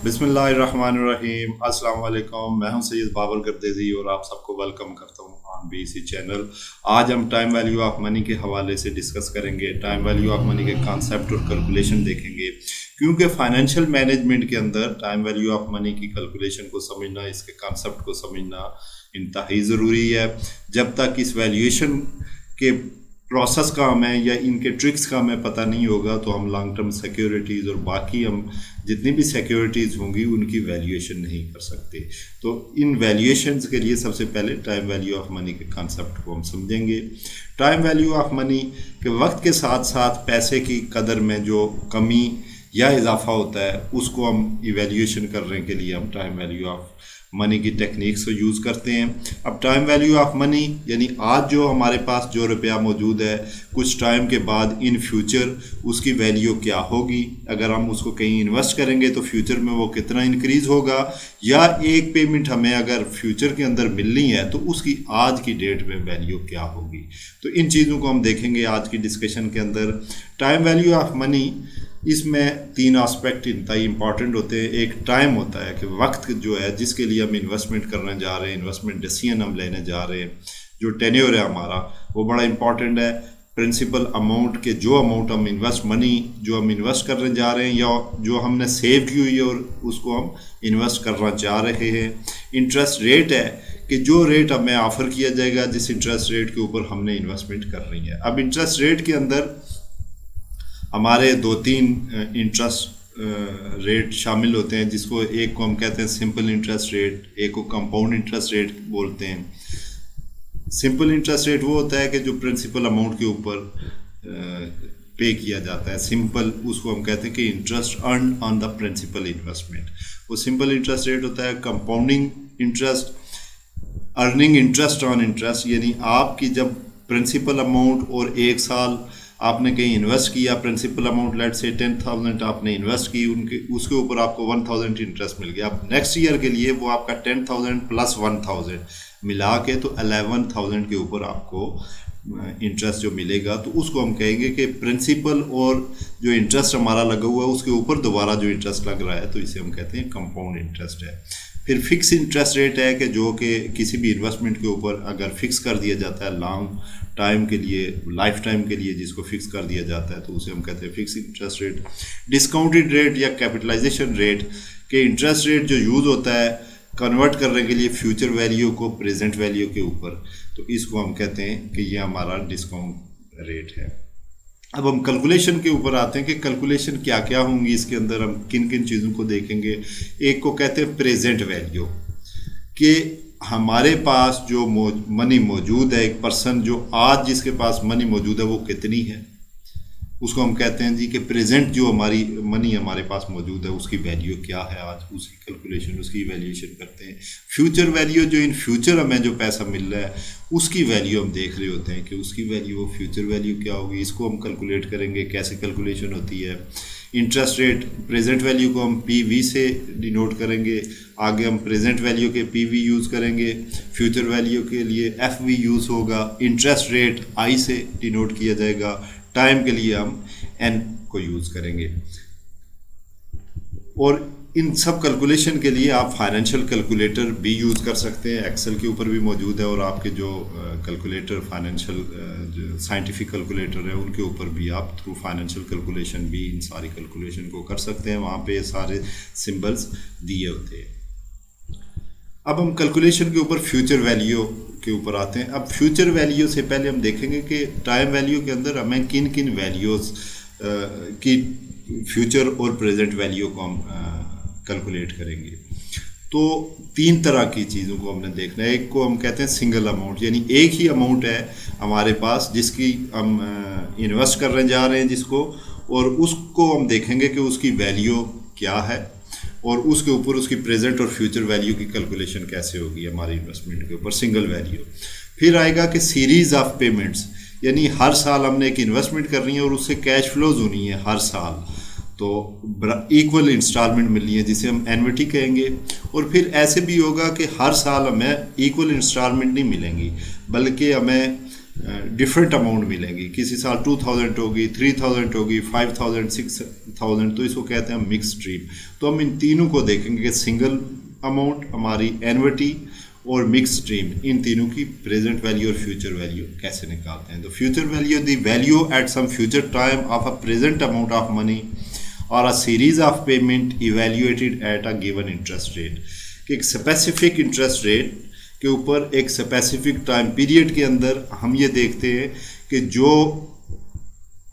बिस्मिल्लाहिर्रहमानिर्रहीम अस्सलाम वालेकुम। मैं हूं सैयद बाबर गर्देजी और आप सबको वेलकम करता हूं ऑन बीसी चैनल। आज हम टाइम वैल्यू ऑफ मनी के हवाले से डिस्कस करेंगे। टाइम वैल्यू ऑफ मनी के कॉन्सेप्ट और कैलकुलेशन देखेंगे, क्योंकि फाइनेंशियल मैनेजमेंट के अंदर टाइम वैल्यू ऑफ मनी की कैलकुलेशन को समझना, इसके कॉन्सेप्ट को समझना इंतहाई ज़रूरी है। जब तक इस वैल्यूएशन के प्रोसेस का हमें या इनके ट्रिक्स का हमें पता नहीं होगा तो हम लॉन्ग टर्म सिक्योरिटीज़ और बाकी हम जितनी भी सिक्योरिटीज़ होंगी उनकी वैल्यूएशन नहीं कर सकते। तो इन वैल्यूएशंस के लिए सबसे पहले टाइम वैल्यू ऑफ मनी के कॉन्सेप्ट को हम समझेंगे। टाइम वैल्यू ऑफ मनी के वक्त के साथ साथ पैसे की कदर में जो कमी या इजाफा होता है उसको हम इवैल्यूएशन करने के लिए हम टाइम वैल्यू ऑफ मनी की टेक्निक्स को यूज़ करते हैं। अब टाइम वैल्यू ऑफ मनी यानी आज जो हमारे पास जो रुपया मौजूद है, कुछ टाइम के बाद इन फ्यूचर उसकी वैल्यू क्या होगी। अगर हम उसको कहीं इन्वेस्ट करेंगे तो फ्यूचर में वो कितना इंक्रीज़ होगा, या एक पेमेंट हमें अगर फ्यूचर के अंदर मिलनी है तो उसकी आज की डेट में वैल्यू क्या होगी। तो इन चीज़ों को हम देखेंगे आज की डिस्कशन के अंदर। टाइम वैल्यू ऑफ मनी, इसमें तीन एस्पेक्ट इंतहाई इंपॉर्टेंट होते हैं। एक टाइम होता है कि वक्त जो है जिसके लिए हम इन्वेस्टमेंट करने जा रहे हैं, इन्वेस्टमेंट डिसीजन हम लेने जा रहे हैं, जो टेन्योर है हमारा वो बड़ा इंपॉर्टेंट है। प्रिंसिपल अमाउंट के जो अमाउंट हम मनी जो हम इन्वेस्ट करने जा रहे हैं या जो हमने सेव की हुई है और उसको हम इन्वेस्ट करना चाह रहे हैं। इंटरेस्ट रेट है कि जो रेट हमें ऑफ़र किया जाएगा जिस इंटरेस्ट रेट के ऊपर हमने इन्वेस्टमेंट करनी है। अब इंटरेस्ट रेट के अंदर हमारे दो तीन इंटरेस्ट रेट शामिल होते हैं, जिसको एक को हम कहते हैं सिंपल इंटरेस्ट रेट, एक को कंपाउंड इंटरेस्ट रेट बोलते हैं। सिंपल इंटरेस्ट रेट वो होता है कि जो प्रिंसिपल अमाउंट के ऊपर पे किया जाता है। सिंपल उसको हम कहते हैं कि interest earn on the principal investment, वो सिंपल इंटरेस्ट रेट होता है। Compounding interest, earning interest on interest, यानी आपकी जब प्रिंसिपल अमाउंट और एक साल आपने कहीं इन्वेस्ट किया, प्रिंसिपल अमाउंट लेट से 10,000 आपने इन्वेस्ट की, उसके ऊपर आपको 1,000 इंटरेस्ट मिल गया। अब नेक्स्ट ईयर के लिए वो आपका 10,000 प्लस 1,000 मिला के तो 11,000 के ऊपर आपको इंटरेस्ट जो मिलेगा, तो उसको हम कहेंगे कि प्रिंसिपल और जो इंटरेस्ट हमारा लगा हुआ है उसके ऊपर दोबारा जो इंटरेस्ट लग रहा है, तो इसे हम कहते हैं कंपाउंड इंटरेस्ट है। फिर फिक्स इंटरेस्ट रेट है कि जो कि किसी भी इन्वेस्टमेंट के ऊपर अगर फिक्स कर दिया जाता है लॉन्ग टाइम के लिए, लाइफ टाइम के लिए जिसको फिक्स कर दिया जाता है, तो उसे हम कहते हैं fix interest rate. Discounted rate या कैपिटलाइजेशन रेट के इंटरेस्ट रेट जो यूज़ होता है कन्वर्ट करने के लिए फ्यूचर वैल्यू को प्रेजेंट वैल्यू के ऊपर, तो इसको हम कहते हैं कि ये हमारा डिस्काउंट रेट है। अब हम कैलकुलेशन के ऊपर आते हैं कि कैलकुलेशन क्या क्या होंगी, इसके अंदर हम किन किन चीज़ों को देखेंगे। एक को कहते हैं प्रेजेंट वैल्यू, कि हमारे पास जो मनी मौजूद है, एक पर्सन जो आज जिसके पास मनी मौजूद है वो कितनी है, उसको हम कहते हैं जी कि प्रेजेंट जो हमारी मनी हमारे पास मौजूद है उसकी वैल्यू क्या है आज, उसकी कैलकुलेशन, उसकी वैल्यूएशन करते हैं। फ्यूचर वैल्यू, जो इन फ्यूचर हमें जो पैसा मिल रहा है उसकी वैल्यू हम देख रहे होते हैं कि उसकी वैल्यू, फ्यूचर वैल्यू क्या होगी, इसको हम कैलकुलेट करेंगे। कैसे कैलकुलेशन होती है। इंटरेस्ट रेट, प्रेजेंट वैल्यू को हम PV से डिनोट करेंगे, आगे हम प्रेजेंट वैल्यू के PV यूज़ करेंगे, फ्यूचर वैल्यू के लिए FV यूज़ होगा। इंटरेस्ट रेट I से डिनोट किया जाएगा, टाइम के लिए हम N को यूज़ करेंगे। और इन सब कैलकुलेशन के लिए आप फाइनेंशियल कैलकुलेटर भी यूज़ कर सकते हैं, एक्सेल के ऊपर भी मौजूद है, और आपके जो कैलकुलेटर फाइनेंशियल जो साइंटिफिक कैलकुलेटर है उनके ऊपर भी आप थ्रू फाइनेंशियल कैलकुलेशन भी इन सारी कैलकुलेशन को कर सकते हैं। वहाँ पे सारे सिंबल्स दिए होते हैं। अब हम कैलकुलेशन के ऊपर फ्यूचर वैल्यू के ऊपर आते हैं। अब फ्यूचर वैल्यू से पहले हम देखेंगे कि टाइम वैल्यू के अंदर हमें किन किन वैल्यूज़ की फ्यूचर और प्रेजेंट वैल्यू को हम कैलकुलेट करेंगे। तो तीन तरह की चीज़ों को हमने देखना है। एक को हम कहते हैं सिंगल अमाउंट, यानी एक ही अमाउंट है हमारे पास जिसकी हम इन्वेस्ट करने जा रहे हैं जिसको, और उसको हम देखेंगे कि उसकी वैल्यू क्या है और उसके ऊपर उसकी प्रेजेंट और फ्यूचर वैल्यू की कैलकुलेशन कैसे होगी हमारी इन्वेस्टमेंट के ऊपर, सिंगल वैल्यू। फिर आएगा कि सीरीज़ ऑफ पेमेंट्स, यानी हर साल हमने एक इन्वेस्टमेंट करनी है और उससे कैश फ्लोज होनी है हर साल, तो इक्वल इंस्टॉलमेंट मिलनी है जिसे हम एन्युटी कहेंगे। और फिर ऐसे भी होगा कि हर साल हमें इक्वल इंस्टॉलमेंट नहीं मिलेंगी, बल्कि हमें डिफरेंट अमाउंट मिलेंगी, किसी साल 2000 होगी, 3000 होगी, 5000, 6000, तो इसको कहते हैं मिक्स स्ट्रीम। तो हम इन तीनों को देखेंगे कि सिंगल अमाउंट, हमारी एन्युटी और मिक्स स्ट्रीम, इन तीनों की प्रेजेंट वैल्यू और फ्यूचर वैल्यू कैसे निकालते हैं। तो future value the value at some future time of a present amount of money और a series of payment evaluated at a given interest rate, कि एक स्पेसिफिक इंटरेस्ट रेट के ऊपर एक स्पेसिफिक टाइम पीरियड के अंदर हम ये देखते हैं कि जो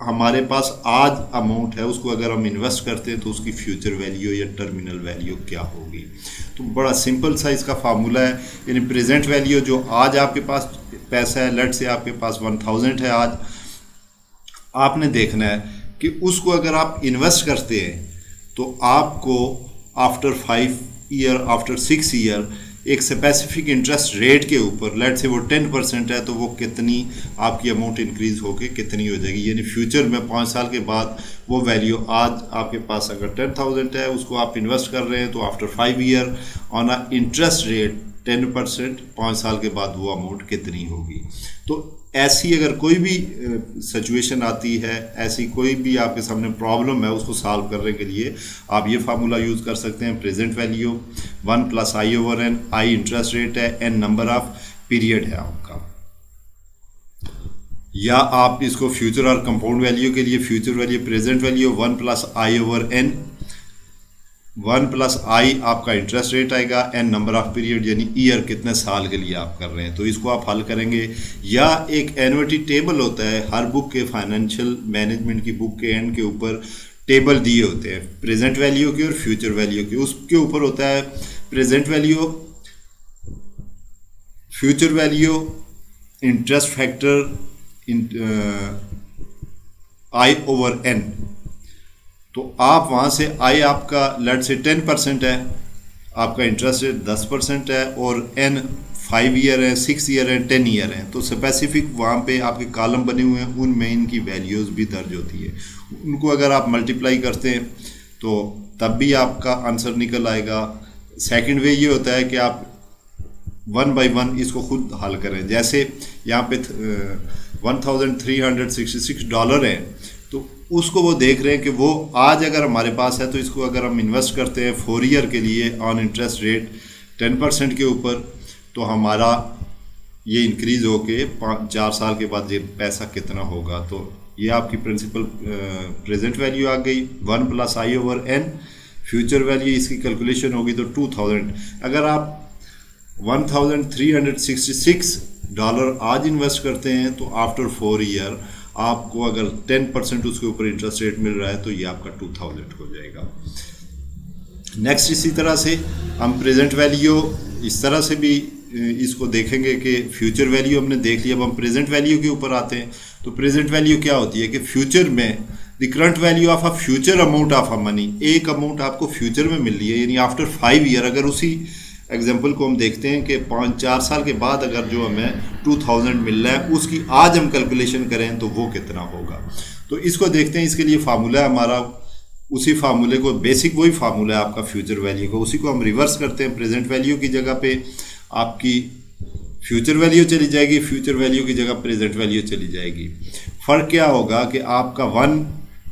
हमारे पास आज अमाउंट है उसको अगर हम इन्वेस्ट करते हैं तो उसकी फ्यूचर वैल्यू या टर्मिनल वैल्यू क्या होगी। तो बड़ा सिंपल सा इसका फार्मूला है, यानी प्रेजेंट वैल्यू जो आज आपके पास पैसा है, लेट से आपके पास 1000 है आज, आपने देखना है कि उसको अगर आप इन्वेस्ट करते हैं तो आपको आफ्टर 5 ईयर, आफ्टर 6 ईयर एक स्पेसिफिक इंटरेस्ट रेट के ऊपर, लेट से वो 10% है, तो वो कितनी आपकी अमाउंट इंक्रीज होके कितनी हो जाएगी, यानी फ्यूचर में 5 साल के बाद वो वैल्यू आज आपके पास अगर 10,000 है, उसको आप इन्वेस्ट कर रहे हैं तो after 5 year on a interest rate 10%, 5 साल के बाद वो अमाउंट कितनी होगी। तो ऐसी अगर कोई भी सिचुएशन आती है, ऐसी कोई भी आपके सामने प्रॉब्लम है, उसको सॉल्व करने के लिए आप ये फार्मूला यूज़ कर सकते हैं। प्रेजेंट वैल्यू 1 + i/n, आई इंटरेस्ट रेट है, n नंबर ऑफ पीरियड है आपका, या आप इसको फ्यूचर और कंपाउंड वैल्यू के लिए future value present value 1 + i/n, 1 + i आपका इंटरेस्ट रेट आएगा, n नंबर ऑफ पीरियड यानी ईयर कितने साल के लिए आप कर रहे हैं, तो इसको आप हल करेंगे। या एक एन्युटी टेबल होता है, हर बुक के फाइनेंशियल मैनेजमेंट की बुक के एंड के ऊपर टेबल दिए होते हैं प्रेजेंट वैल्यू के और फ्यूचर वैल्यू के। उसके ऊपर होता है present value, future value, interest factor i/n। तो आप वहाँ से आई आपका लेट से 10% है, आपका इंटरेस्ट रेट 10% है, और n 5 ईयर है, 6 ईयर है, 10 ईयर है, तो स्पेसिफिक वहाँ पे आपके कॉलम बने हुए हैं, उनमें इनकी वैल्यूज़ भी दर्ज होती है। उनको अगर आप मल्टीप्लाई करते हैं तो तब भी आपका आंसर निकल आएगा। सेकंड वे ये होता है कि आप 1 by 1 इसको खुद हल करें। जैसे यहाँ पे $1,366 है, तो उसको वो देख रहे हैं कि वो आज अगर हमारे पास है तो इसको अगर हम इन्वेस्ट करते हैं 4 ईयर के लिए ऑन इंटरेस्ट रेट 10% के ऊपर, तो हमारा ये इंक्रीज़ होके 4 साल के बाद ये पैसा कितना होगा। तो ये आपकी प्रिंसिपल प्रेजेंट वैल्यू आ गई 1 + i/n। फ्यूचर वैल्यू इसकी कैलकुलेशन होगी तो 2000। अगर आप $1,366 आज इन्वेस्ट करते हैं तो आफ्टर 4 ईयर आपको अगर 10% उसके ऊपर इंटरेस्ट रेट मिल रहा है तो ये आपका 2000 हो जाएगा। नेक्स्ट इसी तरह से हम प्रेजेंट वैल्यू इस तरह से भी इसको देखेंगे कि फ्यूचर वैल्यू हमने देख लिया। अब हम प्रेजेंट वैल्यू के ऊपर आते हैं। तो प्रेजेंट वैल्यू क्या होती है कि फ्यूचर में the current value of a future amount of a money, एक अमाउंट आपको फ्यूचर में मिल रही है, यानी आफ्टर 5 ईयर, अगर उसी एग्जाम्पल को हम देखते हैं कि 5-4 साल के बाद अगर जो हमें 2000 मिल रहा है उसकी आज हम कैलकुलेशन करें तो वो कितना होगा। तो इसको देखते हैं। इसके लिए फार्मूला है हमारा, उसी फार्मूले को, बेसिक वही फार्मूला है आपका फ्यूचर वैल्यू का, उसी को हम रिवर्स करते हैं। प्रेजेंट वैल्यू की जगह पे आपकी फ्यूचर वैल्यू चली जाएगी, फ्यूचर वैल्यू की जगह प्रेजेंट वैल्यू चली जाएगी। फ़र्क क्या होगा कि आपका 1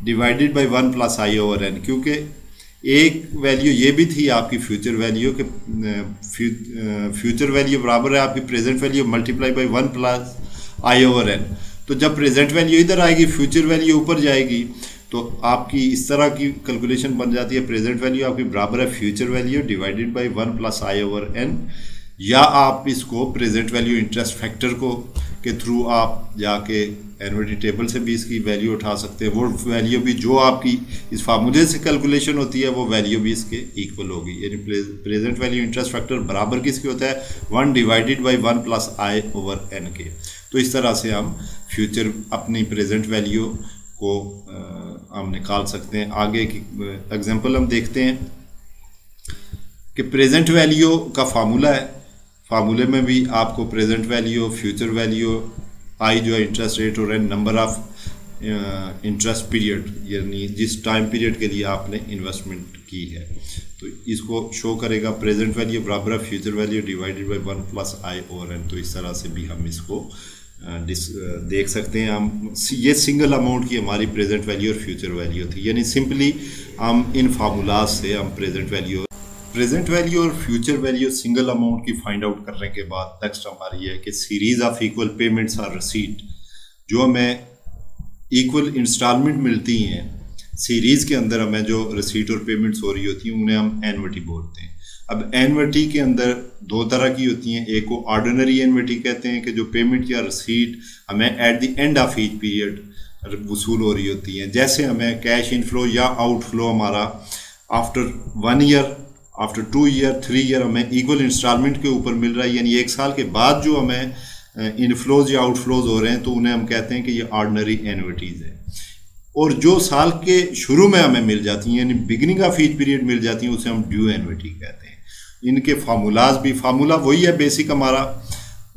/ 1 + i/n, क्योंकि एक वैल्यू ये भी थी आपकी फ्यूचर वैल्यू के फ्यूचर वैल्यू बराबर है आपकी present value multiply by 1 + i/n। तो जब प्रेजेंट वैल्यू इधर आएगी, फ्यूचर वैल्यू ऊपर जाएगी, तो आपकी इस तरह की कैलकुलेशन बन जाती है। प्रेजेंट वैल्यू आपकी बराबर है future value divided by 1 + i/n। या आप इसको प्रेजेंट वैल्यू इंटरेस्ट फैक्टर को के थ्रू आप जाके एन्युटी टेबल से भी इसकी वैल्यू उठा सकते हैं। वो वैल्यू भी जो आपकी इस फार्मूले से कैलकुलेशन होती है वो वैल्यू भी इसके इक्वल होगी। यानी प्रेजेंट वैल्यू इंटरेस्ट फैक्टर बराबर किसके होता है 1 / 1 + i/n के। तो इस तरह से हम फ्यूचर अपनी प्रेजेंट वैल्यू को हम निकाल सकते हैं। आगे की एग्जांपल हम देखते हैं कि प्रेजेंट वैल्यू का फार्मूला है। फार्मूले में भी आपको present value, future value, I जो है इंटरेस्ट रेट और N number of interest period, यानी जिस टाइम पीरियड के लिए आपने इन्वेस्टमेंट की है, तो इसको शो करेगा। प्रेजेंट वैल्यू बराबर है future value divided by 1 + i/n। तो इस तरह से भी हम इसको देख सकते हैं हम। ये सिंगल अमाउंट की हमारी प्रेजेंट वैल्यू और फ्यूचर वैल्यू थी, यानी सिंपली हम इन फार्मूलाज से हम प्रेजेंट वैल्यू और फ्यूचर वैल्यू सिंगल अमाउंट की फाइंड आउट करने के बाद नेक्स्ट हमारी है कि series of equal payments are receipt, जो हमें इक्वल इंस्टॉलमेंट मिलती हैं सीरीज़ के अंदर, हमें जो रिसीट और पेमेंट्स हो रही होती हैं उन्हें हम एनविटी बोलते हैं। अब एनविटी के अंदर दो तरह की होती हैं, एक को ऑर्डिनरी एनविटी कहते हैं कि जो पेमेंट या रिसीट हमें at the end of each period वसूल हो रही होती हैं। जैसे हमें कैश इनफ्लो या आउटफ्लो हमारा after 1 year, after 2 year, 3 year हमें इक्वल इंस्टॉलमेंट के ऊपर मिल रहा है, यानी 1 साल के बाद जो हमें इनफ्लोज या आउटफ्लोज हो रहे हैं तो उन्हें हम कहते हैं कि ये ऑर्डिनरी एनविटीज़ है। और जो साल के शुरू में हमें मिल जाती हैं यानी बिगिनिंग ऑफ ईच पीरियड मिल जाती हैं उसे हम ड्यू एनविटी कहते हैं। इनके फार्मूलाज भी, फार्मूला वही है बेसिक हमारा,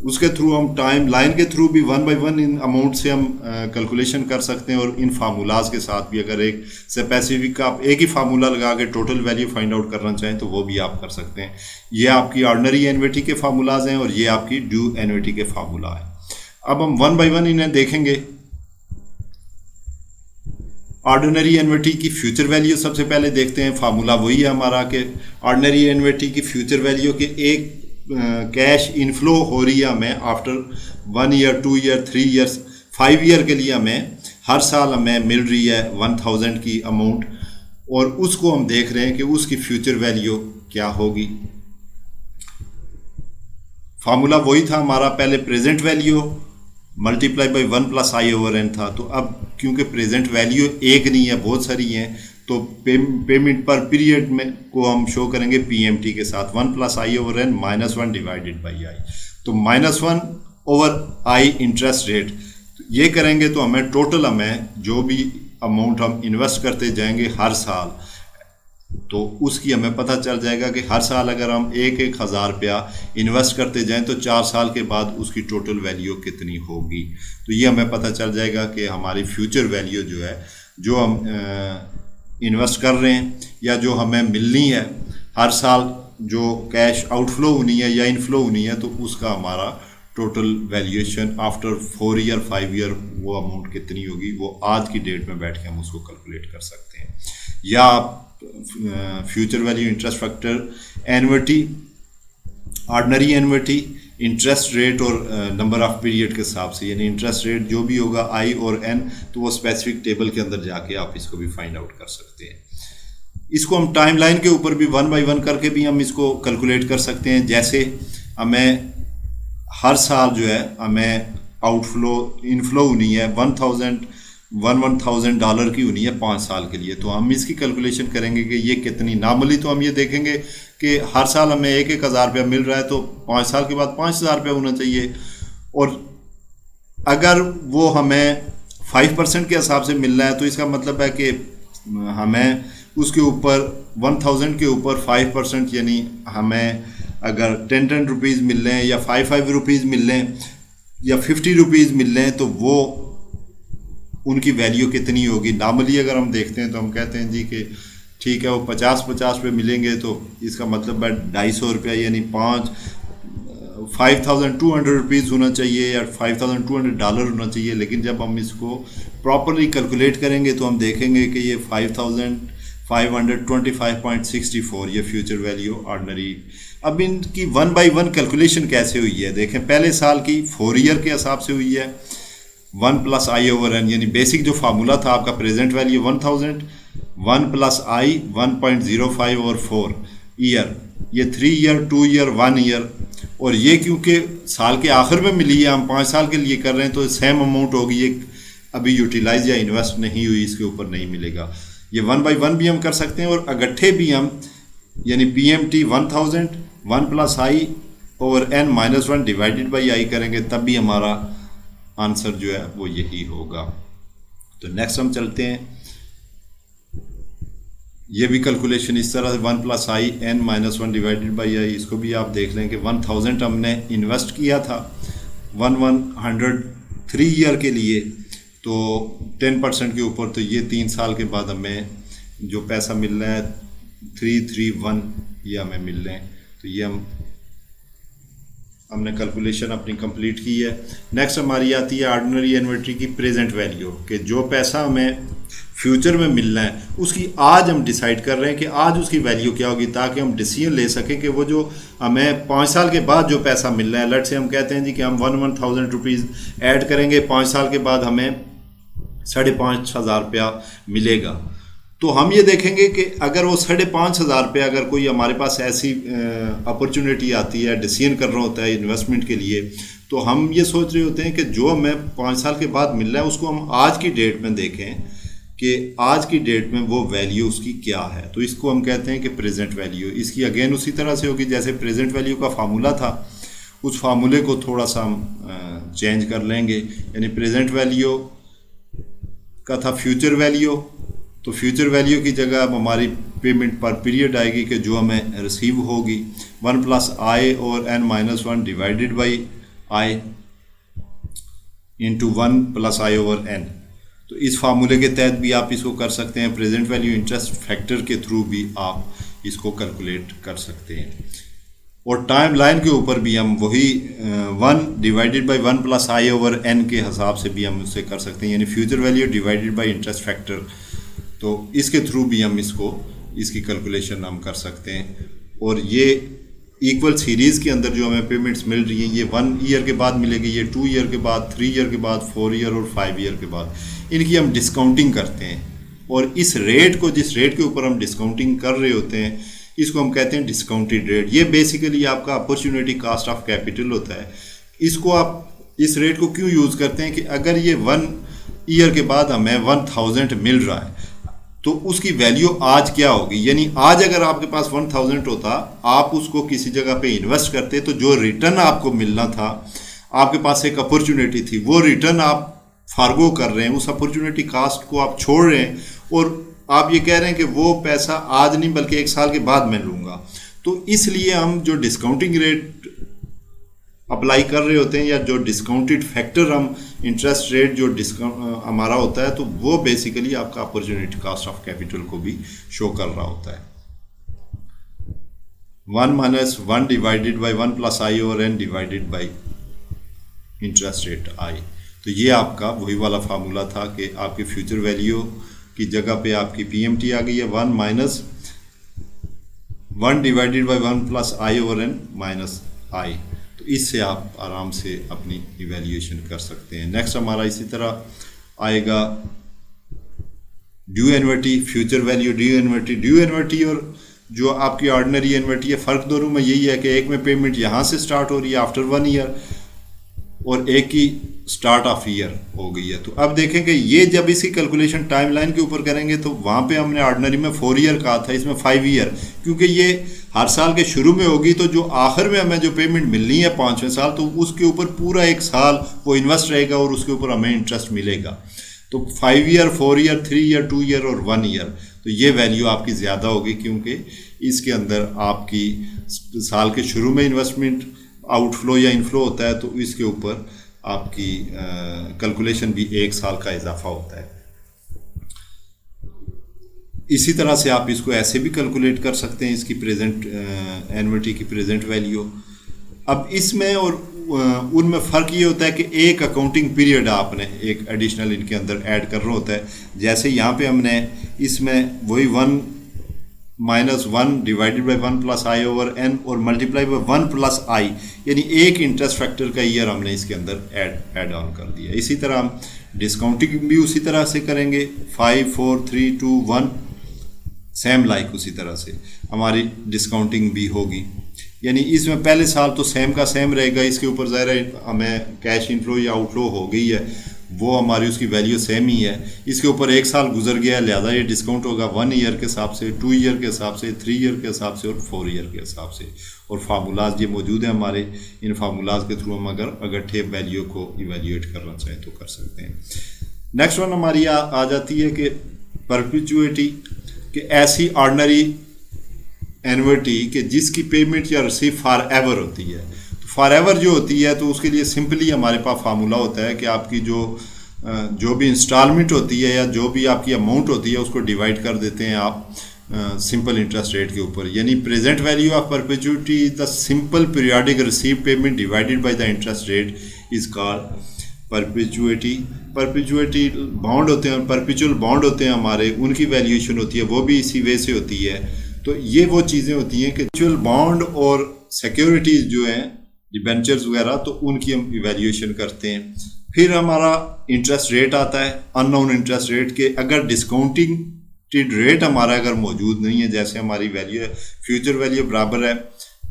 उसके थ्रू हम टाइम लाइन के थ्रू भी 1 बाय 1 इन अमाउंट से हम कैलकुलेशन कर सकते हैं। और इन फार्मूलाज के साथ भी अगर एक स्पेसिफिक आप एक ही फार्मूला लगा के टोटल वैल्यू फाइंड आउट करना चाहें तो वो भी आप कर सकते हैं। ये आपकी ऑर्डिनरी एनविटी के फार्मूलाज हैं और ये आपकी ड्यू एनविटी के फार्मूला है। अब हम 1 बाय 1 इन्हें देखेंगे। ऑर्डिनरी एनविटी की फ्यूचर वैल्यू सबसे पहले देखते हैं। फार्मूला वही है हमारा कि ऑर्डिनरी एनविटी की फ्यूचर वैल्यू के एक कैश इनफ्लो हो रही है हमें after 1 year, 2 year, 3 years, 5 year के लिए हमें हर साल हमें मिल रही है 1000 की अमाउंट, और उसको हम देख रहे हैं कि उसकी फ्यूचर वैल्यू क्या होगी। फार्मूला वही था हमारा, पहले present value multiply by 1 plus I over N था। तो अब क्योंकि प्रेजेंट वैल्यू एक नहीं है, बहुत सारी हैं, तो पेमेंट पर पीरियड में को हम शो करेंगे पीएमटी के साथ 1 plus I over N -1 divided by I. तो -1 ओवर आई इंटरेस्ट रेट ये करेंगे तो हमें टोटल हमें जो भी अमाउंट हम इन्वेस्ट करते जाएंगे हर साल, तो उसकी हमें पता चल जाएगा कि हर साल अगर हम 1,000 रुपया इन्वेस्ट करते जाएं तो 4 साल के बाद उसकी टोटल वैल्यू कितनी होगी। तो ये हमें पता चल जाएगा कि हमारी फ्यूचर वैल्यू जो है, जो हम इन्वेस्ट कर रहे हैं या जो हमें मिलनी है हर साल, जो कैश आउटफ्लो होनी है या इनफ्लो होनी है, तो उसका हमारा total valuation after 4 year, 5 year वो अमाउंट कितनी होगी, वो आज की डेट में बैठ के हम उसको कैलकुलेट कर सकते हैं। या future value interest factor एनविटी, ordinary एनविटी, interest rate और नंबर ऑफ पीरियड के हिसाब से, यानी इंटरेस्ट रेट जो भी होगा आई और एन, तो वो स्पेसिफिक टेबल के अंदर जाके आप इसको भी फाइंड आउट कर सकते हैं। इसको हम टाइम लाइन के ऊपर भी 1 बाय 1 करके भी हम इसको कैलकुलेट कर सकते हैं। जैसे हमें हर साल जो है हमें आउटफ्लो इनफ्लो होनी है $1,000 की होनी है 5 साल के लिए, तो हम इसकी कैलकुलेशन करेंगे कि ये कितनी। नॉर्मली तो हम ये देखेंगे कि हर साल हमें 1,000 रुपया मिल रहा है तो 5 साल के बाद 5,000 रुपया होना चाहिए, और अगर वो हमें 5% के हिसाब से मिल रहा है तो इसका मतलब है कि हमें उसके ऊपर 1,000 के ऊपर 5%, यानी हमें अगर 10 रुपीज़ मिल रहे हैं या 5 रुपीज़ मिल रहे हैं या 50 रुपीज़ मिल रहे हैं तो वो उनकी वैल्यू कितनी होगी। नॉर्मली अगर हम देखते हैं तो हम कहते हैं जी कि ठीक है वो 50 पे मिलेंगे, तो इसका मतलब है 250 रुपया, यानी 5,200 रुपीज़ होना चाहिए या $5,200 होना चाहिए। लेकिन जब हम इसको प्रॉपरली कैलकुलेट करेंगे तो हम देखेंगे कि ये 5,525.64 ये फ्यूचर वैल्यू ऑर्डिनरी। अब इनकी 1 बाय 1 कैलकुलेशन कैसे हुई है देखें। पहले साल की 4 ईयर के हिसाब से हुई है 1 प्लस आई ओवर एन, यानी बेसिक जो फार्मूला था आपका प्रेजेंट वैल्यू 1,000, 1 प्लस आई 1.05 ओवर 4 ईयर, ये 3 ईयर, 2 ईयर, 1 ईयर। और ये क्योंकि साल के आखिर में मिली है, हम 5 साल के लिए कर रहे हैं, तो सेम अमाउंट होगी, ये अभी यूटिलाइज या इन्वेस्ट नहीं हुई, इसके ऊपर नहीं मिलेगा। ये 1 बाय 1 भी हम कर सकते हैं और अगट्ठे भी हम, यानी PMT 1000 1 plus I over N -1 divided by I करेंगे, तब भी हमारा आंसर जो है वो यही होगा। तो नेक्स्ट हम चलते हैं। ये भी कैलकुलेशन इस तरह 1 plus I N -1 divided by I, इसको भी आप देख लें कि 1000 हमने इन्वेस्ट किया था 103 ईयर के लिए, तो 10% के ऊपर, तो ये 3 साल के बाद हमें जो पैसा मिल रहा है 331 ये हमें मिल रहे हैं। तो ये हम हमने कैलकुलेशन अपनी कंप्लीट की है। नेक्स्ट हमारी आती है ऑर्डिनरी इन्वेंट्री की प्रेजेंट वैल्यू, कि जो पैसा हमें फ्यूचर में मिलना है उसकी आज हम डिसाइड कर रहे हैं कि आज उसकी वैल्यू क्या होगी, ताकि हम डिसीजन ले सकें कि वो जो हमें 5 साल के बाद जो पैसा मिल रहा है, लेट से हम कहते हैं जी कि हम 1,000 रुपीज़ ऐड करेंगे, 5 साल के बाद हमें 5,500 रुपया मिलेगा। तो हम ये देखेंगे कि अगर वो 5,500 रुपया, अगर कोई हमारे पास ऐसी अपॉर्चुनिटी आती है, डिसीजन कर रहा होता है इन्वेस्टमेंट के लिए, तो हम ये सोच रहे होते हैं कि जो हमें 5 साल के बाद मिल रहा है उसको हम आज की डेट में देखें कि आज की डेट में वो वैल्यू उसकी क्या है। तो इसको हम कहते हैं कि प्रेजेंट वैल्यू। इसकी अगेन उसी तरह से होगी जैसे प्रेजेंट वैल्यू का फार्मूला था, उस फार्मूले को थोड़ा सा हम चेंज कर लेंगे। यानी प्रेजेंट वैल्यू का था फ्यूचर वैल्यू, तो फ्यूचर वैल्यू की जगह अब हमारी पेमेंट पर पीरियड आएगी कि जो हमें रिसीव होगी 1 + i और n-1 divided by i into 1 + i/n। तो इस फार्मूले के तहत भी आप इसको कर सकते हैं। प्रेजेंट वैल्यू इंटरेस्ट फैक्टर के थ्रू भी आप इसको कैलकुलेट कर सकते हैं। और टाइम लाइन के ऊपर भी हम वही 1 डिवाइडेड बाई 1 + i/n के हिसाब से भी हम उससे कर सकते हैं, यानी future value divided by interest factor. तो इसके थ्रू भी हम इसकी कैलकुलेशन हम कर सकते हैं। और ये इक्वल सीरीज़ के अंदर जो हमें पेमेंट्स मिल रही हैं, ये 1 ईयर के बाद मिलेगी, ये 2 ईयर के बाद, 3 ईयर के बाद, 4 ईयर और 5 ईयर के बाद, इनकी हम डिस्काउंटिंग करते हैं। और इस रेट को, जिस रेट के ऊपर हम डिस्काउंटिंग कर रहे होते हैं, इसको हम कहते हैं डिस्काउंटेड रेट। ये बेसिकली आपका अपॉर्चुनिटी कॉस्ट ऑफ कैपिटल होता है। इसको आप इस रेट को क्यों यूज़ करते हैं कि अगर ये 1 ईयर के बाद हमें 1,000 मिल रहा है तो उसकी वैल्यू आज क्या होगी। यानी आज अगर आपके पास 1,000 होता, आप उसको किसी जगह पे इन्वेस्ट करते, तो जो रिटर्न आपको मिलना था, आपके पास एक अपॉर्चुनिटी थी, वो रिटर्न आप फार्गो कर रहे हैं, उस अपॉर्चुनिटी कास्ट को आप छोड़ रहे हैं और आप ये कह रहे हैं कि वो पैसा आज नहीं बल्कि 1 साल के बाद मैं लूँगा। तो इसलिए हम जो डिस्काउंटिंग रेट अप्लाई कर रहे होते हैं, या जो डिस्काउंटेड फैक्टर हम इंटरेस्ट रेट जो डिस्काउंट हमारा होता है, तो वो बेसिकली आपका अपॉर्चुनिटी कॉस्ट ऑफ कैपिटल को भी शो कर रहा होता है। 1 - 1 divided by 1 + i/n divided by interest rate i। तो ये आपका वही वाला फार्मूला था कि आपकी फ्यूचर वैल्यू की जगह पे आपकी PMT आ गई है 1 - 1 डिवाइडेड बाई 1 + i/n - i। तो इससे आप आराम से अपनी इवैल्यूएशन कर सकते हैं। नेक्स्ट हमारा इसी तरह आएगा due annuity, future value, due annuity और जो आपकी ऑर्डिनरी एन्युटी है, फ़र्क दोनों में यही है कि एक में पेमेंट यहाँ से स्टार्ट हो रही है आफ्टर 1 ईयर और एक की स्टार्ट ऑफ ईयर हो गई है। तो अब देखें कि ये जब इसकी कैलकुलेशन टाइमलाइन के ऊपर करेंगे तो वहाँ पे हमने ऑर्डिनरी में 4 ईयर कहा था, इसमें 5 ईयर, क्योंकि ये हर साल के शुरू में होगी, तो जो आखिर में हमें जो पेमेंट मिलनी है 5वें साल, तो उसके ऊपर पूरा 1 साल वो इन्वेस्ट रहेगा और उसके ऊपर हमें इंटरेस्ट मिलेगा। तो 5 ईयर, 4 ईयर, 3 ईयर, 2 ईयर और 1 ईयर, तो ये वैल्यू आपकी ज़्यादा होगी, क्योंकि इसके अंदर आपकी साल के शुरू में इन्वेस्टमेंट आउटफ्लो या इनफ्लो होता है, तो इसके ऊपर आपकी कैलकुलेशन भी 1 साल का इजाफा होता है। इसी तरह से आप इसको ऐसे भी कैलकुलेट कर सकते हैं, इसकी प्रेजेंट एन्युटी की प्रेजेंट वैल्यू। अब इसमें और उनमें फ़र्क ये होता है कि एक अकाउंटिंग पीरियड आपने एक एडिशनल इनके अंदर ऐड करना होता है। जैसे यहाँ पे हमने इसमें वही 1 - 1 डिवाइडेड बाई 1 + i/n और मल्टीप्लाई बाई 1 + i, यानी एक इंटरेस्ट फैक्टर का ईयर हमने इसके अंदर ऐड ऑन कर दिया। इसी तरह हम डिस्काउंटिंग भी उसी तरह से करेंगे, 5 4 3 2 1 सेम लाइक उसी तरह से हमारी डिस्काउंटिंग भी होगी। यानी इसमें पहले साल तो सेम का सेम रहेगा, इसके ऊपर ज़ाहिर है हमें कैश इनफ्लो या आउटफ्लो हो गई है, वो हमारी उसकी वैल्यू सेम ही है। इसके ऊपर 1 साल गुजर गया है, लिहाजा ये डिस्काउंट होगा 1 ईयर के हिसाब से, 2 ईयर के हिसाब से, 3 ईयर के हिसाब से और 4 ईयर के हिसाब से। और फार्मूलाज ये मौजूद है हमारे, इन फार्मूलाज के थ्रू हम अगर वैल्यू को इवेल्यूएट करना चाहें तो कर सकते हैं। नेक्स्ट वन हमारी आ जाती है कि परपेचुइटी, कि ऐसी ऑर्डिनरी एन्युटी कि जिसकी पेमेंट या रिसीव फॉर एवर होती है। तो फॉर एवर जो होती है, तो उसके लिए सिंपली हमारे पास फार्मूला होता है कि आपकी जो भी इंस्टॉलमेंट होती है या जो भी आपकी अमाउंट होती है, उसको डिवाइड कर देते हैं आप सिंपल इंटरेस्ट रेट के ऊपर, यानी present value of perpetuity is the simple periodic receive payment divided by the interest rate is called perpetuity. Perpetuity bond होते हैं, परपेचुअल बॉन्ड होते हैं हमारे, उनकी वैल्यूएशन होती है वो भी इसी वे से होती है। तो ये वो चीज़ें होती हैं कि परपेचुअल बॉन्ड और सिक्योरिटीज़ जो हैं डिबेंचर्स वगैरह, तो उनकी हम इवैल्यूएशन करते हैं। फिर हमारा इंटरेस्ट रेट आता है, अननोन इंटरेस्ट रेट के अगर डिस्काउंटिंग रेट हमारा अगर मौजूद नहीं है, जैसे हमारी वैल्यू है फ्यूचर वैल्यू बराबर है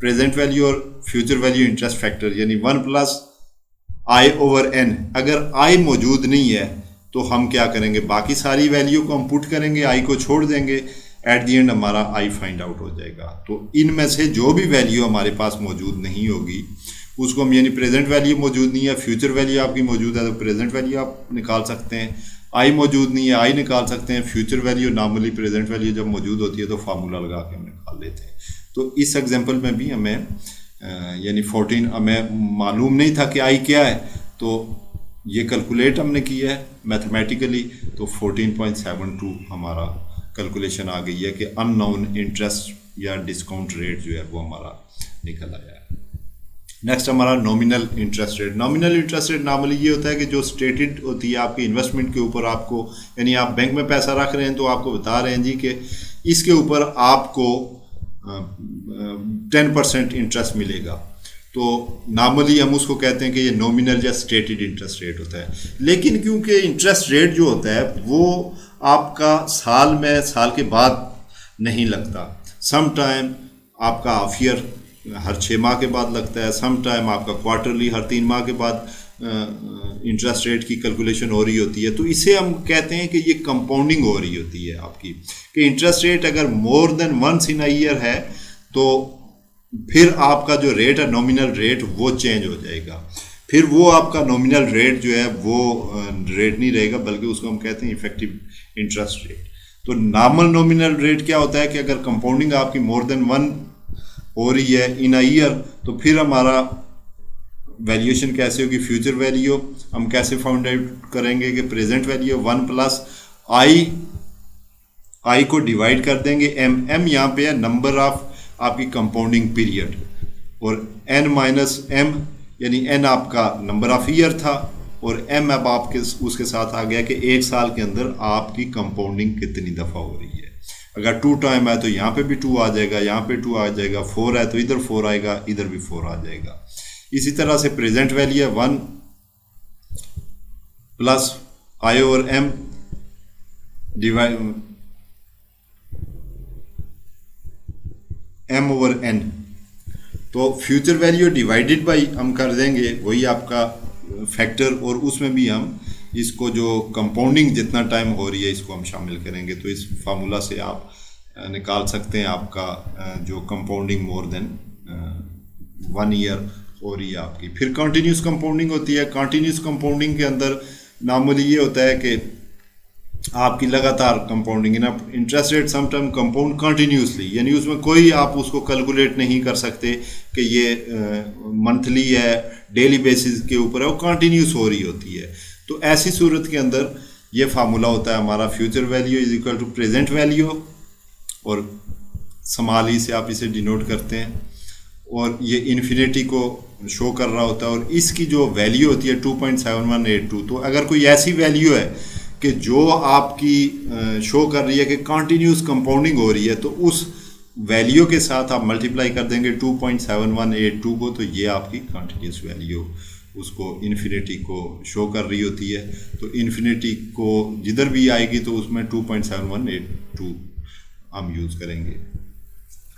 प्रेजेंट वैल्यू और फ्यूचर वैल्यू इंटरेस्ट फैक्टर, यानी 1+i/n। अगर i मौजूद नहीं है तो हम क्या करेंगे, बाकी सारी वैल्यू को हम पुट करेंगे, i को छोड़ देंगे, एट दी एंड हमारा i फाइंड आउट हो जाएगा। तो इनमें से जो भी वैल्यू हमारे पास मौजूद नहीं होगी उसको हम, यानी प्रेजेंट वैल्यू मौजूद नहीं है, फ्यूचर वैल्यू आपकी मौजूद है तो प्रेजेंट वैल्यू आप निकाल सकते हैं, आई मौजूद नहीं है आई निकाल सकते हैं, future value normally present value जब मौजूद होती है तो फार्मूला लगा के हम निकाल लेते हैं। तो इस एग्जांपल में भी हमें यानी 14 हमें मालूम नहीं था कि आई क्या है, तो ये कैलकुलेट हमने किया है मैथमेटिकली, तो 14.72 हमारा कैलकुलेशन आ गई है कि अननोन इंटरेस्ट या डिस्काउंट रेट जो है वो हमारा निकल आया है। नेक्स्ट हमारा nominal interest rate. Nominal interest rate normally ये होता है कि जो स्टेटेड होती है आपकी इन्वेस्टमेंट के ऊपर, आपको यानी आप बैंक में पैसा रख रहे हैं तो आपको बता रहे हैं जी कि इसके ऊपर आपको 10% इंटरेस्ट मिलेगा, तो नॉर्मली हम उसको कहते हैं कि ये नॉमिनल या स्टेटेड इंटरेस्ट रेट होता है। लेकिन क्योंकि इंटरेस्ट रेट जो होता है वो आपका साल के बाद नहीं लगता, सम टाइम आपका हाफ ईयर हर 6 माह के बाद लगता है, सम टाइम आपका क्वार्टरली हर 3 माह के बाद इंटरेस्ट रेट की कैलकुलेशन हो रही होती है। तो इसे हम कहते हैं कि ये कंपाउंडिंग हो रही होती है आपकी, कि इंटरेस्ट रेट अगर more than once in a year है तो फिर आपका जो रेट है नॉमिनल रेट वो चेंज हो जाएगा, फिर वो आपका नॉमिनल रेट जो है वो रेट नहीं रहेगा, बल्कि उसको हम कहते हैं इफेक्टिव इंटरेस्ट रेट। तो नॉर्मल नॉमिनल रेट क्या होता है कि अगर कंपाउंडिंग आपकी मोर देन 1 हो रही है इन अ ईयर, तो फिर हमारा वैल्यूएशन कैसे होगी, फ्यूचर वैल्यू हम कैसे फाउंड आउट करेंगे कि प्रेजेंट वैल्यू 1+i को डिवाइड कर देंगे m यहाँ पे है नंबर ऑफ आपकी कंपाउंडिंग पीरियड, और n-m यानी n आपका नंबर ऑफ ईयर था और m अब आपके उसके साथ आ गया कि 1 साल के अंदर आपकी कंपाउंडिंग कितनी दफ़ा हो रही है। अगर 2 टाइम है तो यहाँ पे भी 2 आ जाएगा, यहाँ पे 2 आ जाएगा, 4 है तो इधर 4 आएगा, इधर भी 4 आ जाएगा। इसी तरह से प्रेजेंट वैल्यू है 1+i/m डिवाइड m/n, तो फ्यूचर वैल्यू डिवाइडेड बाई हम कर देंगे वही आपका फैक्टर, और उसमें भी हम इसको जो कंपाउंडिंग जितना टाइम हो रही है इसको हम शामिल करेंगे। तो इस फार्मूला से आप निकाल सकते हैं आपका जो कंपाउंडिंग मोर देन 1 ईयर हो रही है आपकी। फिर कंटिन्यूस कंपाउंडिंग होती है। कंटिन्यूस कंपाउंडिंग के अंदर नॉर्मली ये होता है कि आपकी लगातार कंपाउंडिंग इन interest rate sometime compound continuously, यानी उसमें कोई आप उसको कैलकुलेट नहीं कर सकते कि ये मंथली है डेली बेसिस के ऊपर है, वो कंटिन्यूस हो रही होती है। तो ऐसी सूरत के अंदर ये फार्मूला होता है हमारा future value is equal to present value, और स्मॉल ई से आप इसे डिनोट करते हैं, और ये इन्फिनिटी को शो कर रहा होता है, और इसकी जो वैल्यू होती है 2.7182। तो अगर कोई ऐसी वैल्यू है कि जो आपकी शो कर रही है कि कंटिन्यूस कंपाउंडिंग हो रही है, तो उस वैल्यू के साथ आप मल्टीप्लाई कर देंगे 2.7182 को, तो ये आपकी कंटिन्यूस वैल्यू उसको इन्फिनिटी को शो कर रही होती है। तो इन्फिनिटी को जिधर भी आएगी तो उसमें 2.7182 हम यूज़ करेंगे।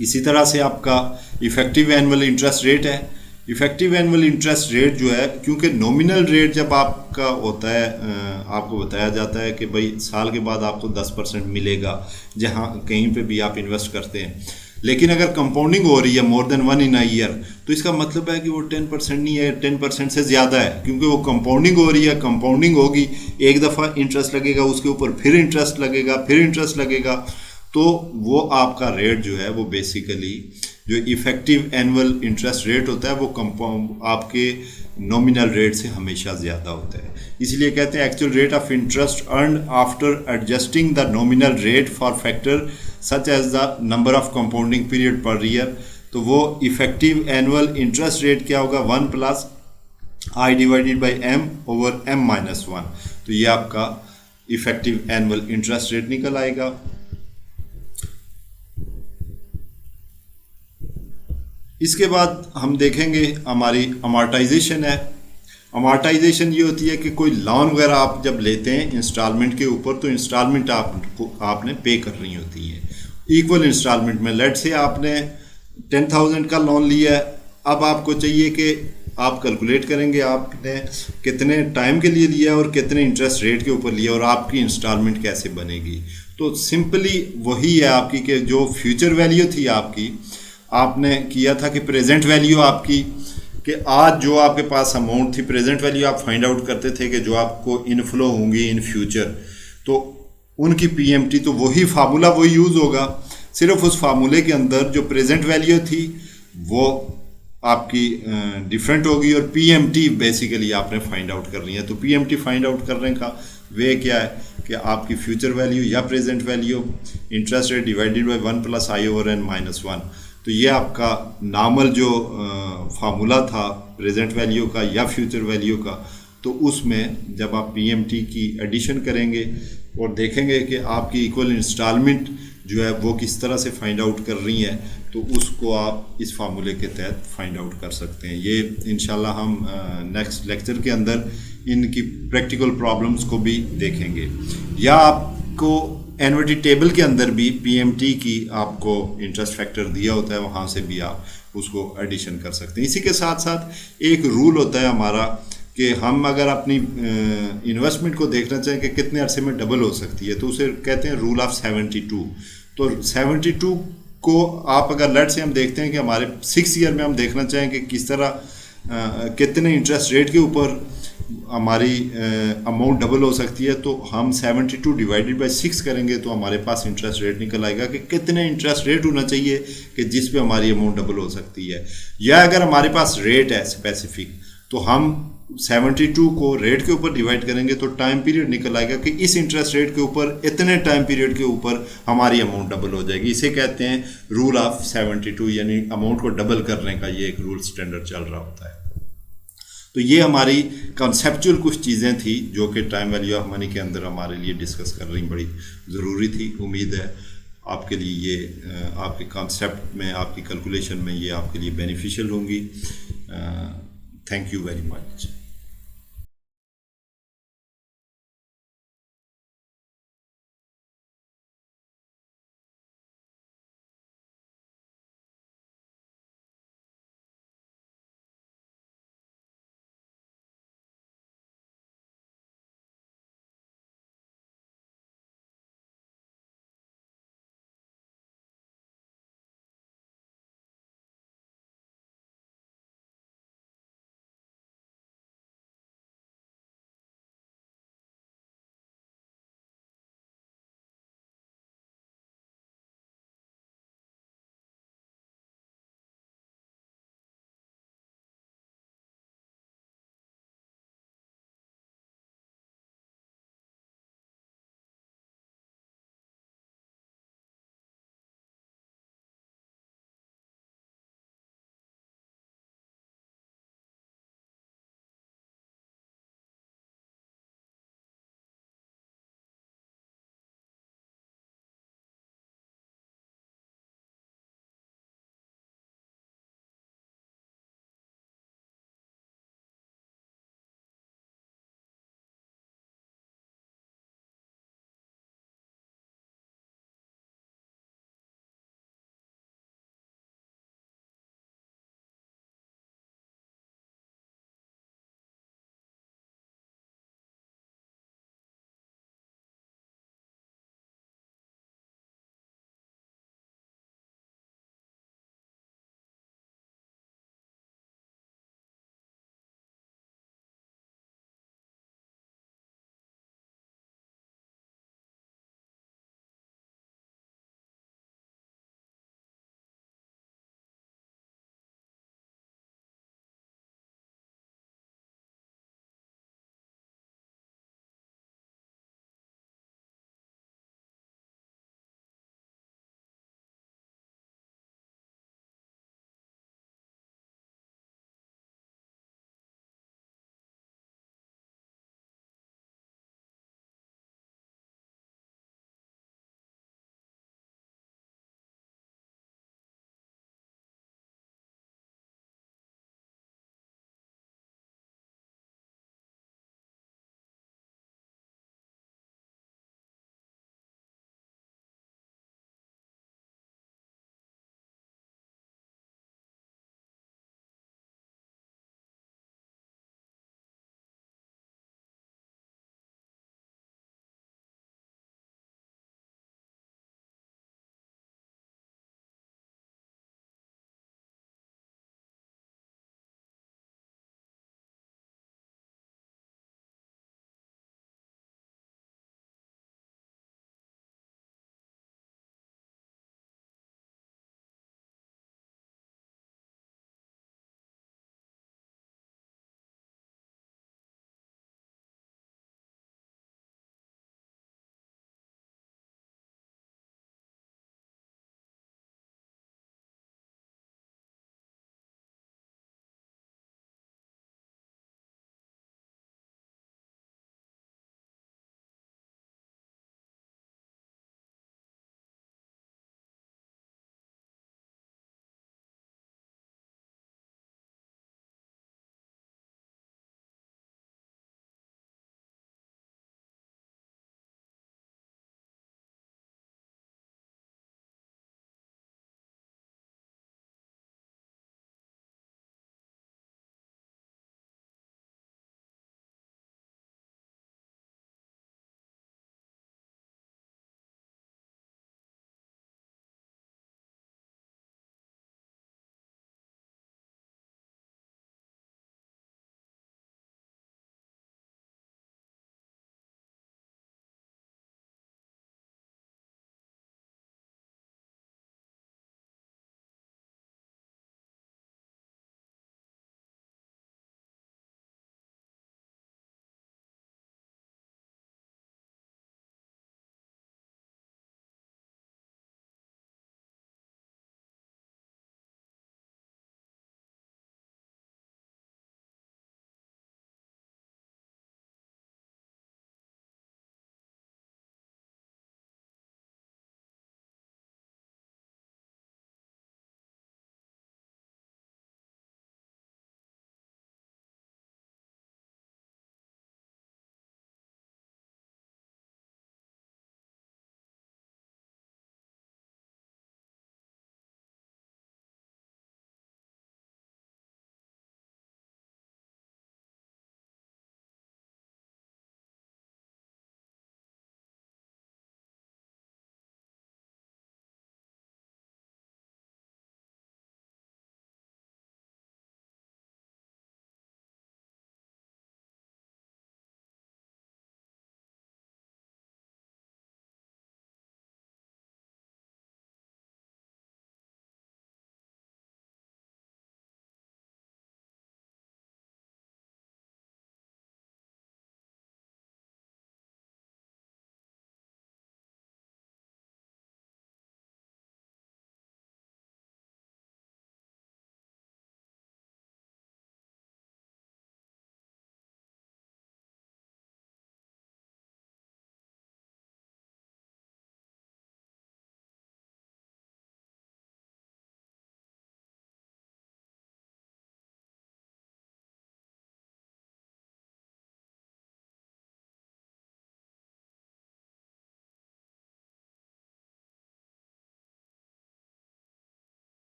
इसी तरह से आपका इफेक्टिव एनुअल इंटरेस्ट रेट है। इफेक्टिव एनुअल इंटरेस्ट रेट जो है, क्योंकि नॉमिनल रेट जब आपका होता है आपको बताया जाता है कि भाई साल के बाद आपको 10% मिलेगा जहाँ कहीं पे भी आप इन्वेस्ट करते हैं, लेकिन अगर कंपाउंडिंग हो रही है more than 1 in a year, तो इसका मतलब है कि वो 10% नहीं है, 10% से ज़्यादा है, क्योंकि वो कंपाउंडिंग हो रही है। कंपाउंडिंग होगी, एक दफ़ा इंटरेस्ट लगेगा, उसके ऊपर फिर इंटरेस्ट लगेगा, फिर इंटरेस्ट लगेगा, तो वो आपका रेट जो है वो बेसिकली जो इफेक्टिव एनुअल इंटरेस्ट रेट होता है वो कंपाउंड आपके नॉमिनल रेट से हमेशा ज़्यादा होता है। इसलिए कहते हैं actual rate of interest earn after adjusting the nominal rate for factor such as the number of compounding period per year, तो वो इफेक्टिव एनुअल इंटरेस्ट रेट क्या होगा, 1 plus I divided by M over M minus 1। तो ये आपका effective annual interest rate निकल आएगा। इसके बाद हम देखेंगे हमारी अमार्टाइजेशन है। अमार्टाइजेशन ये होती है कि कोई लोन वगैरह आप जब लेते हैं इंस्टॉलमेंट के ऊपर, तो इंस्टॉलमेंट आपने पे करनी होती है इक्वल इंस्टॉलमेंट में। लेट से आपने 10,000 का लोन लिया है, अब आपको चाहिए कि आप कैलकुलेट करेंगे आपने कितने टाइम के लिए लिया और कितने इंटरेस्ट रेट के ऊपर लिया और आपकी इंस्टॉलमेंट कैसे बनेगी। तो सिंपली वही है आपकी कि जो फ्यूचर वैल्यू थी आपकी, आपने किया था कि प्रेजेंट वैल्यू आपकी, कि आज जो आपके पास अमाउंट थी प्रेजेंट वैल्यू आप फाइंड आउट करते थे कि जो आपको इनफ्लो होंगी इन फ्यूचर, तो उनकी पीएमटी, तो वही फार्मूला वही यूज़ होगा। सिर्फ उस फार्मूले के अंदर जो प्रेजेंट वैल्यू थी वो आपकी डिफरेंट होगी और पीएमटी बेसिकली आपने फाइंड आउट करनी है। तो पीएमटी फाइंड आउट करने का वे क्या है कि आपकी फ्यूचर वैल्यू या present value interest rate divided by 1 plus I over N minus 1। तो ये आपका नॉर्मल जो फार्मूला था प्रेजेंट वैल्यू का या फ्यूचर वैल्यू का, तो उसमें जब आप पीएमटी की एडिशन करेंगे और देखेंगे कि आपकी इक्वल इंस्टॉलमेंट जो है वो किस तरह से फाइंड आउट कर रही है, तो उसको आप इस फार्मूले के तहत फाइंड आउट कर सकते हैं। ये इंशाल्लाह हम नेक्स्ट लेक्चर के अंदर इनकी प्रैक्टिकल प्रॉब्लम्स को भी देखेंगे, या आपको एनविटी टेबल के अंदर भी पीएमटी की आपको इंटरेस्ट फैक्टर दिया होता है, वहाँ से भी आप उसको एडिशन कर सकते हैं। इसी के साथ साथ एक रूल होता है हमारा कि हम अगर अपनी इन्वेस्टमेंट को देखना चाहें कि कितने अरसे में डबल हो सकती है, तो उसे कहते हैं रूल ऑफ 72। तो 72 को आप अगर लेट से हम देखते हैं कि हमारे 6 ईयर में हम देखना चाहें कि किस तरह कितने इंटरेस्ट रेट के ऊपर हमारी अमाउंट डबल हो सकती है, तो हम 72 डिवाइडेड बाई 6 करेंगे तो हमारे पास इंटरेस्ट रेट निकल आएगा कि कितने इंटरेस्ट रेट होना चाहिए कि जिस पे हमारी अमाउंट डबल हो सकती है। या अगर हमारे पास रेट है स्पेसिफिक, तो हम 72 को रेट के ऊपर डिवाइड करेंगे तो टाइम पीरियड निकल आएगा कि इस इंटरेस्ट रेट के ऊपर इतने टाइम पीरियड के ऊपर हमारी अमाउंट डबल हो जाएगी। इसे कहते हैं रूल ऑफ 72, यानी अमाउंट को डबल करने का ये एक रूल स्टैंडर्ड चल रहा होता है। तो ये हमारी कॉन्सेप्चुअल कुछ चीज़ें थी जो कि टाइम वैल्यू ऑफ मनी के अंदर हमारे लिए डिस्कस कर रही बड़ी ज़रूरी थी। उम्मीद है आपके लिए ये आपके कॉन्सेप्ट में, आपकी कैलकुलेशन में ये आपके लिए बेनिफिशियल होंगी। Thank you very much.